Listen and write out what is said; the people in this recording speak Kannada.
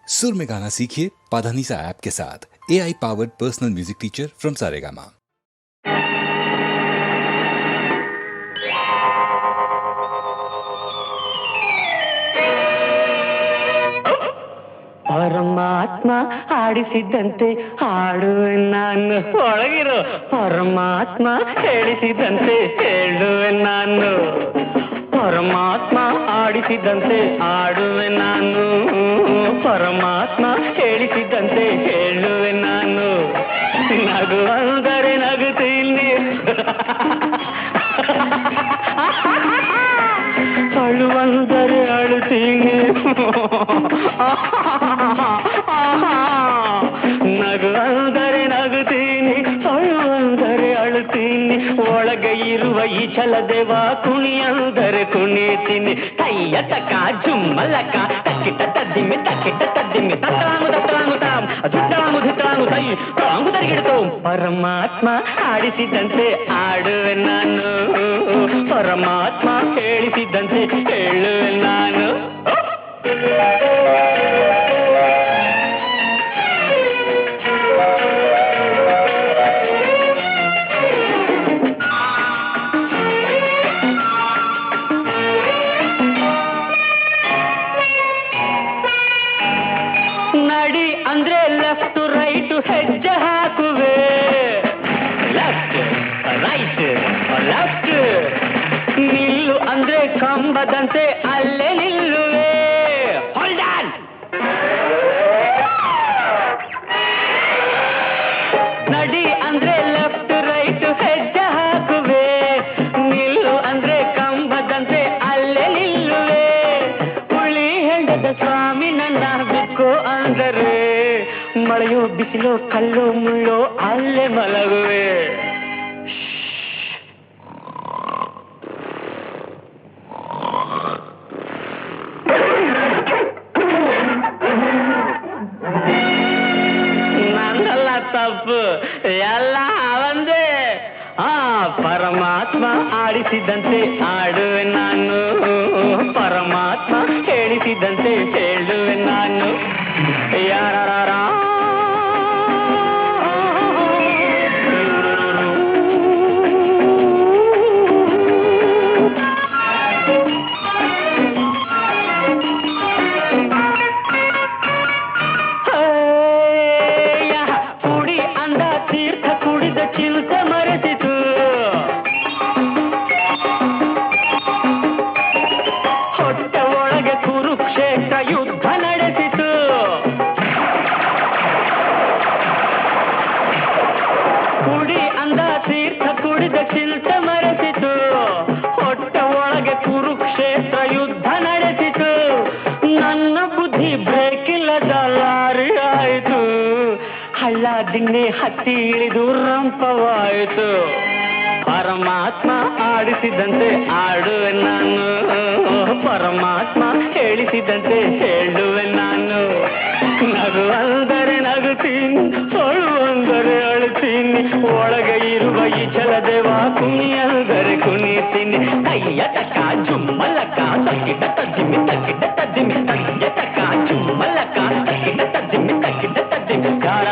सुर में गाना सीखिए पाधानीसा ऐप के साथ। AI powered personal music teacher from Saregama. ಪರಮಾತ್ಮ ಆಡಿಸಿದಂತೆ ಹಾಡುವೆ ನಾನು, ಒಳಗಿರೋ ಪರಮಾತ್ಮ ಹೇಳಿಸಿದಂತೆ ಹೇಳುವೆ ನಾನು. ಪರಮಾತ್ಮ ಆಡಿಸಿದಂತೆ ಆಡುವೆ ನಾನು, ಪರಮಾತ್ಮ ಹೇಳಿಸಿದಂತೆ ಹೇಳುವೆ ನಾನು. ನಗು ಅಂದರೆ ನಗುತ್ತೀನಿ, ಅಳುವಂದರೆ ಅಳುತ್ತೀನಿ. ನಗು ಅಂದರೆ ನಗುತ್ತೀನಿ, ಅಳುವಂದರೆ ಅಳುತ್ತೀನಿ. ಒಳಗೆ ಇರುವ ಈ ಛಲದೇವ ಕುಣಿಯಂದರೆ ಕುಣಿತೀನಿ. ಕೈಯ ತಕ ಜುಮ್ಮಲಕ ತಕ್ಕಿಟ ತದ್ದಿಮ್ಮೆ ತಕ್ಕಿಟ ತದ್ದಿಮ್ಮೆ ತತ್ತಾಮು ತತ್ತಾಮು ತಾಮ್ ದುತ್ತಾಮು ದುತ್ತಾಮು ತೈ ತಾಮು ತರಿಗಿಡ್ತೋ. ಪರಮಾತ್ಮ ಆಡಿಸಿದಂತೆ ಆಡುವೆ ನಾನು, ಪರಮಾತ್ಮ ಹೇಳಿಸಿದಂತೆ ಹೇಳುವೆ ನಾನು. ನಡಿ ಅಂದ್ರೆ ಲೆಫ್ಟ್ ರೈಟ್ ಹೆಜ್ಜೆ ಹಾಕುವೆ, ಲೆಫ್ಟ್ ರೈಟ್ ಲೆಫ್ಟ್. ನಿಲ್ಲು ಅಂದ್ರೆ ಕಂಬದಂತೆ ಅಲ್ಲೇ ನಿಲ್ಲುವೆ, ಹೋಲ್ಡ್ ಆನ್. ನಡಿ ಅಂದ್ರೆ ಲೆಫ್ಟ್ ರೈಟ್ ಹೆಜ್ಜೆ ಹಾಕುವೆ, ನಿಲ್ಲು ಅಂದ್ರೆ ಕಂಬದಂತೆ ಅಲ್ಲೇ ನಿಲ್ಲುವೆ. ಹುಳಿ ಹೆಂಡದ ಸ್ವಾಮಿ ನನ್ನ ಬಿಕ್ಕೋ ಅಂದರೆ ಮಳೆಯೋ ಬಿಸಿಲೋ ಕಲ್ಲೋ ಮುಳ್ಳೋ ಅಲ್ಲೇ ಮಲಗುವೆ. ನನ್ನಲ್ಲ ತಪ್ಪು, ಎಲ್ಲ ಅವಂದೇ. ಪರಮಾತ್ಮ ಆಡಿಸಿದಂತೆ ಆಡುವೆ ನಾನು, ಪರಮಾತ್ಮ ಹೇಳಿಸಿದಂತೆ ಹೇಳುವೆ ನಾನು. ಯಾರ ಕುಡಿ ಅಂದ ತೀರ್ಥ ಕುಡಿದ ಚಿಲ್ತೆ ಮರೆಸಿತು. ಹೊಟ್ಟೆ ಒಳಗೆ ಕುರುಕ್ಷೇತ್ರ ಯುದ್ಧ ನಡೆಸಿತು. ಕುಡಿ ಅಂದ ತೀರ್ಥ ಕುಡಿದ ಚಿಲ್ತೆ ಮರೆಸಿತು. ಹೊಟ್ಟೆ ಒಳಗೆ ಕುರುಕ್ಷೇತ್ರ ಯುದ್ಧ ನಡೆಸಿತು. ನನ್ನ ಬುದ್ಧಿ ಬ್ರೇಕಿಲ್ಲದ ಲಾರಿ ಆಯಿತು. ಹಳ್ಳ ದಿಣ್ಣೆ ಹತ್ತಿ ಇಳಿದು ರಂಪವಾಯಿತು. ಪರಮಾತ್ಮ ಆಡಿಸಿದಂತೆ ಆಡುವೆ ನಾನು, ಪರಮಾತ್ಮ ಹೇಳಿಸಿದಂತೆ ಹೇಳುವೆ ನಾನು. ನಗು ಅಂದರೆ ನಗುತ್ತೀನಿ, ಅಳು ಅಂದರೆ ಅಳುತ್ತೀನಿ. ಒಳಗೆ ಇರುವ ಈ ಛಲದೇವ ಕುಣಿಯಂದರೆ ಕುಣಿತೀನಿ. ಕೈಯ ತಕ ಜುಮ್ಮಲಕ ತಕ್ಕಿಟ ತದ್ದಿಮ್ಮೆ ತಕ್ಕಿಟ ತದ್ದಿಮ್ಮೆ ಕೈಯ ತಕ ಜುಮ್ಮಲಕ ತಕ್ಕಿಟ ತದ್ದಿಮ್ಮೆ ತಕ್ಕಿಟ ತದ್ದಿಮ್ಮೆ ಗಾರ.